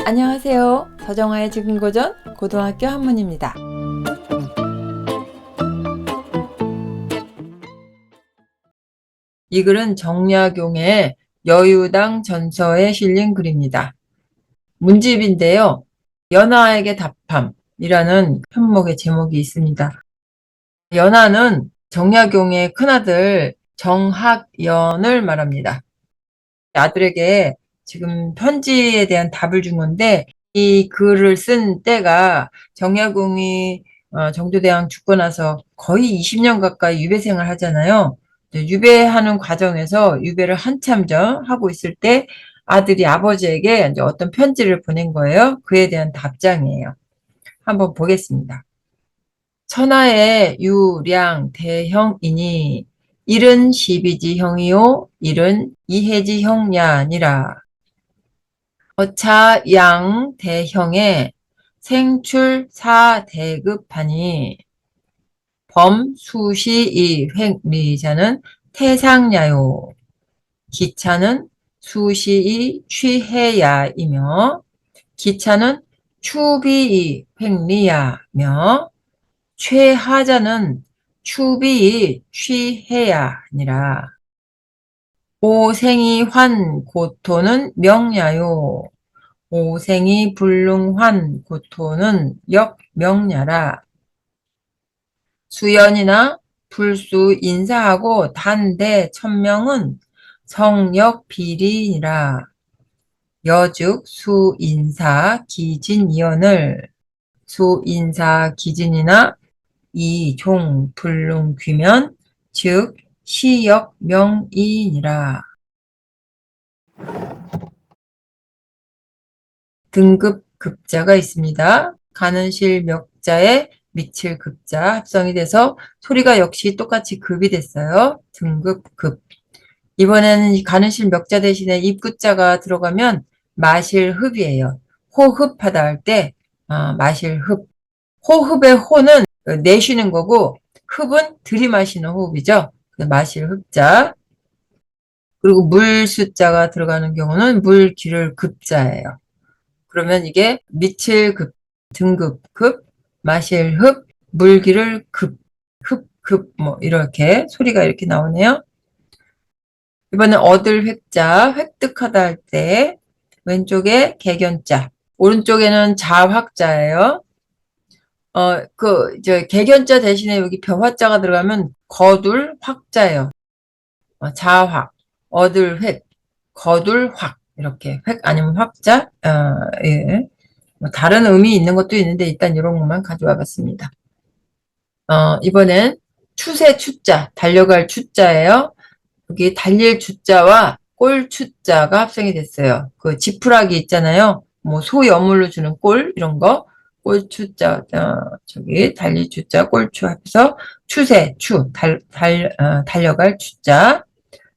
안녕하세요. 서정아의 지금고전 고등학교 한문입니다. 이 글은 정약용의 여유당 전서에 실린 글입니다. 문집인데요. 연하에게 답함이라는 편목의 제목이 있습니다. 연하는 정약용의 큰아들 정학연을 말합니다. 아들에게 지금 편지에 대한 답을 준 건데, 이 글을 쓴 때가 정약용이 정조대왕 죽고 나서 거의 20년 가까이 유배 생활 하잖아요. 유배하는 과정에서 유배를 한참 전 하고 있을 때 아들이 아버지에게 이제 어떤 편지를 보낸 거예요. 그에 대한 답장이에요. 한번 보겠습니다. 천하의 유량 대형이니 일은 시비지 형이요 일은 이해지 형야니라. 어차 양 대형의 생출 사 대급하니 범 수시 이 횡리자는 태상야요 기차는 수시 이 취해야이며 기차는 추비 이 횡리야며 최하자는 추비 취해야 아니라 오생이 환 고토는 명야요 오생이 불능환 고토는 역명야라. 수연이나 불수 인사하고 단대 천명은 성역 비리니라. 여즉 수인사 기진이언을 수인사 기진이나 이종 불능 귀면 즉 시역 명이니라. 등급 급자가 있습니다. 가는 실 멱자에 미칠 급자 합성이 돼서 소리가 역시 똑같이 급이 됐어요. 등급 급. 이번에는 가는 실 멱자 대신에 입구자가 들어가면 마실 흡이에요. 호흡하다 할 때 마실 흡. 호흡의 호는 내쉬는 거고 흡은 들이마시는 호흡이죠. 마실 흡자. 그리고 물 숫자가 들어가는 경우는 물기를 급자예요. 그러면 이게 미칠 급, 등급 급, 마실 흡, 물기를 급, 흡, 뭐 이렇게 소리가 이렇게 나오네요. 이번엔 얻을 획자, 획득하다 할 때 왼쪽에 개견자, 오른쪽에는 자확자예요. 개견자 대신에 여기 벼화자가 들어가면 거둘 확자예요. 자확, 얻을 획, 거둘 확, 이렇게 획 아니면 확자, 예. 뭐 다른 의미 있는 것도 있는데 일단 이런 것만 가져와 봤습니다. 이번엔 추세 추자, 달려갈 추자예요. 여기 달릴 추자와 꼴 추자가 합성이 됐어요. 그 지푸라기 있잖아요. 뭐 소여물로 주는 꼴 이런 거. 꼴 추자, 저기 달릴 추자, 꼴추 합해서 추세, 달려갈 추자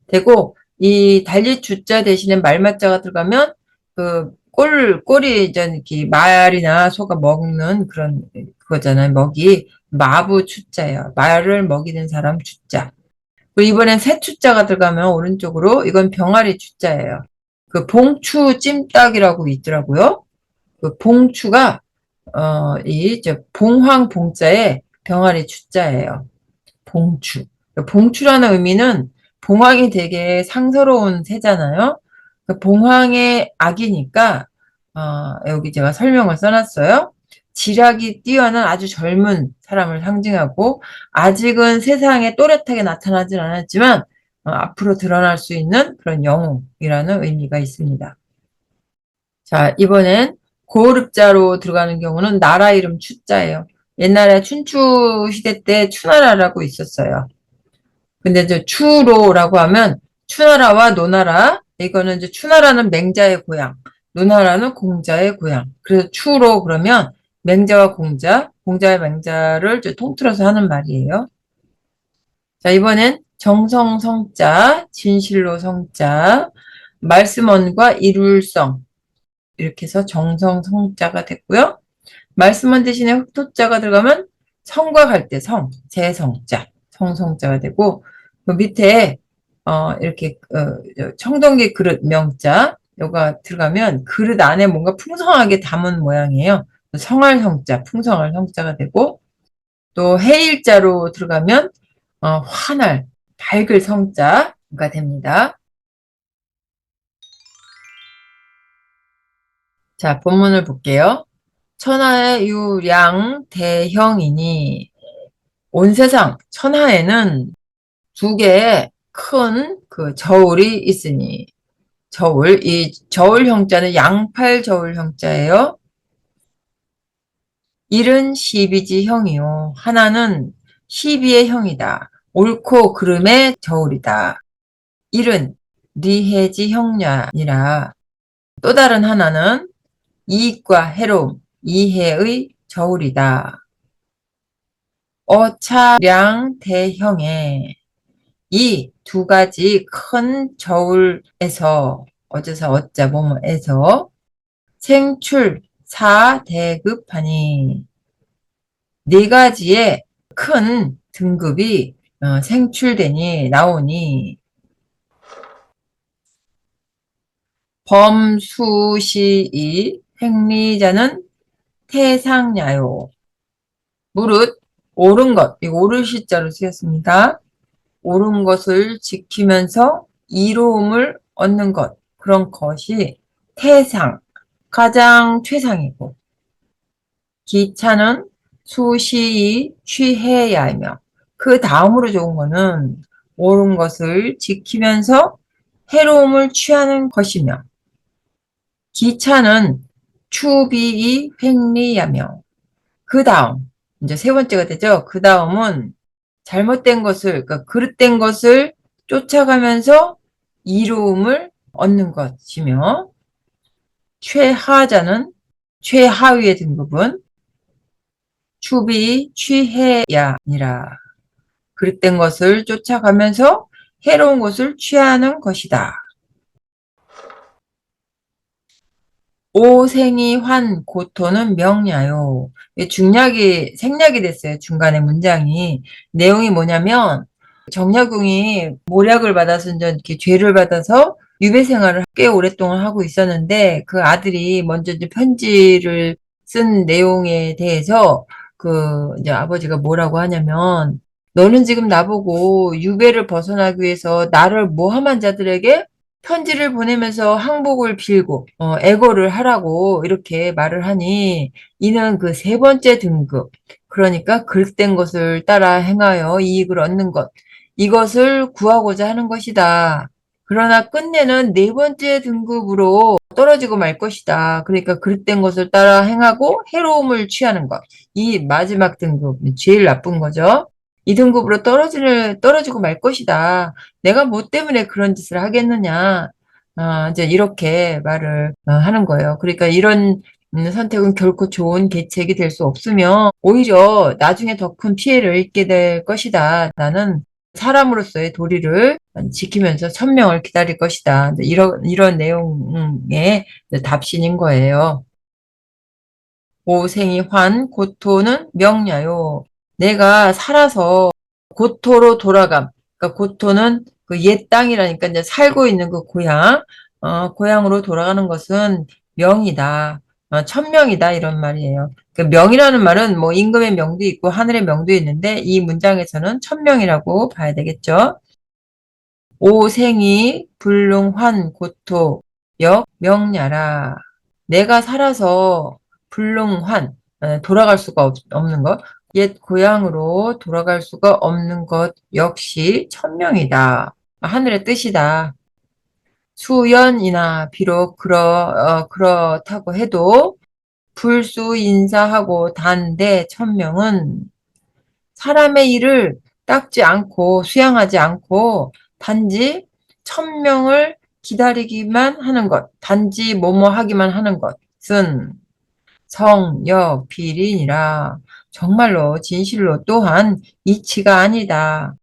되고 이 달릴 추자 대신에 말맞자가 들어가면 그 꼴이 이제 이렇게 말이나 소가 먹는 그런 그거잖아요. 먹이 마부 추자예요. 말을 먹이는 사람 추자. 그리고 이번엔 새 추자가 들어가면 오른쪽으로 이건 병아리 추자예요. 그 봉추 찜닭이라고 있더라고요. 그 봉추가 봉황 봉자에 병아리 추자예요. 봉추. 봉추라는 의미는 봉황이 되게 상서로운 새잖아요. 봉황의 악이니까 여기 제가 설명을 써놨어요. 지략이 뛰어난 아주 젊은 사람을 상징하고 아직은 세상에 또렷하게 나타나진 않았지만 앞으로 드러날 수 있는 그런 영웅이라는 의미가 있습니다. 자, 이번엔 고르자로 들어가는 경우는 나라 이름 추자예요. 옛날에 춘추 시대 때 추나라라고 있었어요. 근데 이제 추로라고 하면 추나라와 노나라, 이거는 이제 추나라는 맹자의 고향, 노나라는 공자의 고향. 그래서 추로 그러면 맹자와 공자의 맹자를 이제 통틀어서 하는 말이에요. 자, 이번엔 정성성자, 진실로 성자, 말씀원과 이룰성 이렇게 해서 정성성자가 됐고요. 말씀원 대신에 흑토자가 들어가면 성과 갈 때 재성자, 성성자가 되고 그 밑에 이렇게 청동기 그릇 명자 요가 들어가면 그릇 안에 뭔가 풍성하게 담은 모양이에요. 성할 성자, 풍성할 성자가 되고 또 해일자로 들어가면 환할, 밝을 성자가 됩니다. 자, 본문을 볼게요. 천하의 유량 대형이니 온 세상 천하에는 두 개의 큰 그 저울이 있으니 저울, 이 저울 형자는 양팔 저울 형자예요. 일은 시비지 형이요. 하나는 시비의 형이다. 옳고 그름의 저울이다. 일은 리해지 형냐니라. 또 다른 하나는 이익과 해로움, 이해의 저울이다. 어차량 대형에 이 두 가지 큰 저울에서 어째서 어짜 뭐뭐에서 생출 사대급하니 네 가지의 큰 등급이 생출되니 나오니 범수시이 행리자는 태상야요. 무릇 옳은 것, 이 옳을 시자로 쓰였습니다. 옳은 것을 지키면서 이로움을 얻는 것, 그런 것이 태상, 가장 최상이고 기차는 수시이 취해야이며 그 다음으로 좋은 거는 옳은 것을 지키면서 해로움을 취하는 것이며 기차는 추비이 횡리하며 그 다음 이제 세 번째가 되죠. 그 다음은 잘못된 것을 그러니까 그릇된 것을 쫓아가면서 이로움을 얻는 것이며 최하자는 최하위의 등급은 추비 취해야니라. 그릇된 것을 쫓아가면서 해로운 것을 취하는 것이다. 오생이 환 고토는 명야요. 중략이 생략이 됐어요. 중간에 문장이. 내용이 뭐냐면 정약용이 모략을 받아서 이제 이렇게 죄를 받아서 유배 생활을 꽤 오랫동안 하고 있었는데 그 아들이 먼저 이제 편지를 쓴 내용에 대해서 그 이제 아버지가 뭐라고 하냐면 너는 지금 나보고 유배를 벗어나기 위해서 나를 모함한 자들에게 편지를 보내면서 항복을 빌고 애걸을 하라고 이렇게 말을 하니 이는 그 세 번째 등급 그러니까 그릇된 것을 따라 행하여 이익을 얻는 것 이것을 구하고자 하는 것이다. 그러나 끝내는 네 번째 등급으로 떨어지고 말 것이다. 그러니까 그릇된 것을 따라 행하고 해로움을 취하는 것. 이 마지막 등급, 제일 나쁜 거죠. 이 등급으로 떨어지고 말 것이다. 내가 뭐 때문에 그런 짓을 하겠느냐. 이제 이렇게 말을 하는 거예요. 그러니까 이런 선택은 결코 좋은 계책이 될 수 없으며 오히려 나중에 더 큰 피해를 입게 될 것이다. 나는 사람으로서의 도리를 지키면서 천명을 기다릴 것이다. 이런 내용의 답신인 거예요. 오생이 환 고토는 명야요. 내가 살아서 고토로 돌아감. 그러니까 고토는 그 옛 땅이라니까 이제 살고 있는 그 고향, 고향으로 돌아가는 것은 명이다. 천명이다 이런 말이에요. 그 명이라는 말은 뭐 임금의 명도 있고 하늘의 명도 있는데 이 문장에서는 천명이라고 봐야 되겠죠. 오생이 불능환 고토 역 명야라. 내가 살아서 불능환 돌아갈 수가 없는 것, 옛 고향으로 돌아갈 수가 없는 것 역시 천명이다. 하늘의 뜻이다. 수연이나 비록 그렇다고 해도 불수인사하고 단대 천명은 사람의 일을 닦지 않고 수양하지 않고 단지 천명을 기다리기만 하는 것, 단지 뭐뭐 하기만 하는 것은 성여 비린이라 정말로 진실로 또한 이치가 아니다.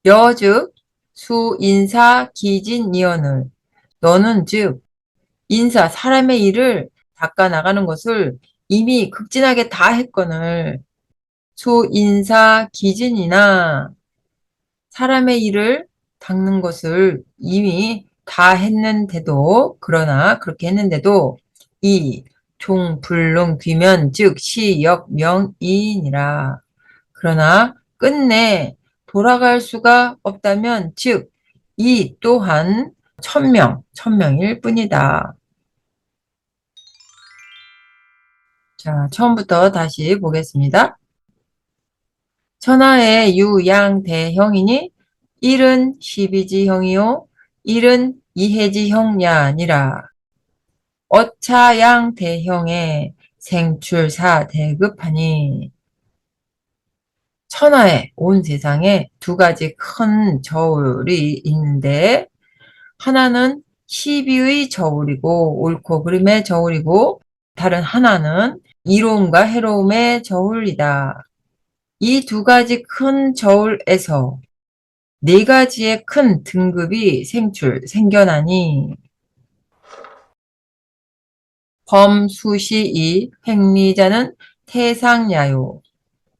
여즉 수인사 기진이언을 너는 즉 인사 사람의 일을 닦아 나가는 것을 이미 극진하게 다 했거늘 수인사 기진이나 사람의 일을 닦는 것을 이미 다 했는데도, 그러나 그렇게 했는데도 이 종불능 귀면 즉 시역 명이니라. 그러나 끝내 돌아갈 수가 없다면 즉 이 또한 천명일 뿐이다. 자, 처음부터 다시 보겠습니다. 천하의 유양대형이니 일은 십이지형이요 일은 이해지형야니라. 어차양대형의 생출사 대급하니 천하에 온 세상에 두 가지 큰 저울이 있는데 하나는 시비의 저울이고 옳고 그름의 저울이고 다른 하나는 이로움과 해로움의 저울이다. 이 두 가지 큰 저울에서 네 가지의 큰 등급이 생겨나니 범수시이 횡리자는 태상야요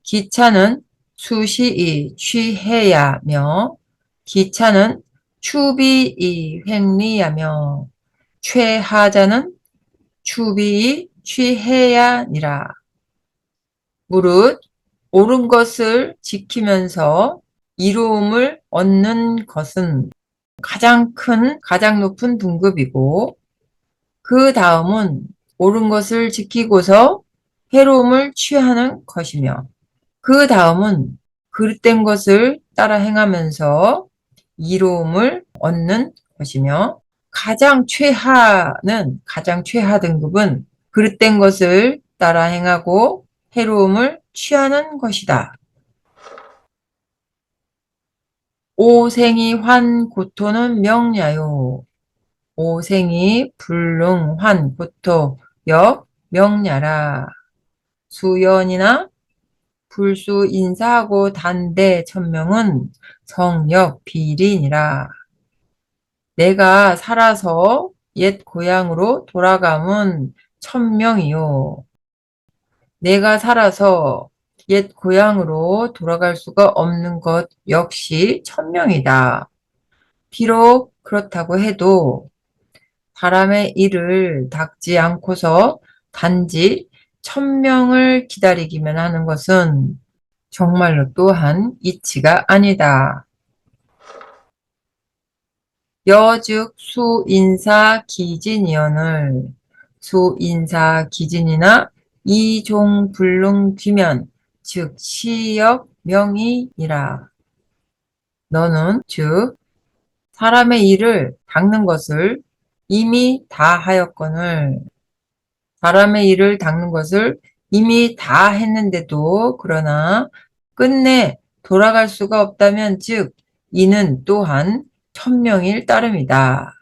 기차는 수시이 취해야며 기차는 추비이 횡리하며 최하자는 추비이 취해야니라. 무릇 옳은 것을 지키면서 이로움을 얻는 것은 가장 높은 등급이고 그 다음은 옳은 것을 지키고서 해로움을 취하는 것이며 그 다음은 그릇된 것을 따라 행하면서 이로움을 얻는 것이며 가장 최하 등급은 그릇된 것을 따라 행하고 해로움을 취하는 것이다. 오생이 환 고토는 명야요. 오생이 불능 환 고토 역 명야라. 수연이나 불수 인사하고 단대 천명은 성역 비린이라. 내가 살아서 옛 고향으로 돌아감은 천명이요. 내가 살아서 옛 고향으로 돌아갈 수가 없는 것 역시 천명이다. 비록 그렇다고 해도 사람의 일을 닦지 않고서 단지 천명을 기다리기만 하는 것은 정말로 또한 이치가 아니다. 여즉 수인사 기진이언을 수인사 기진이나 이종불능 귀면 즉 시역 명이니라. 너는 즉 사람의 일을 닦는 것을 이미 다 하였거늘 사람의 일을 닦는 것을 이미 다 했는데도 그러나 끝내 돌아갈 수가 없다면 즉 이는 또한 천명일 따름이다.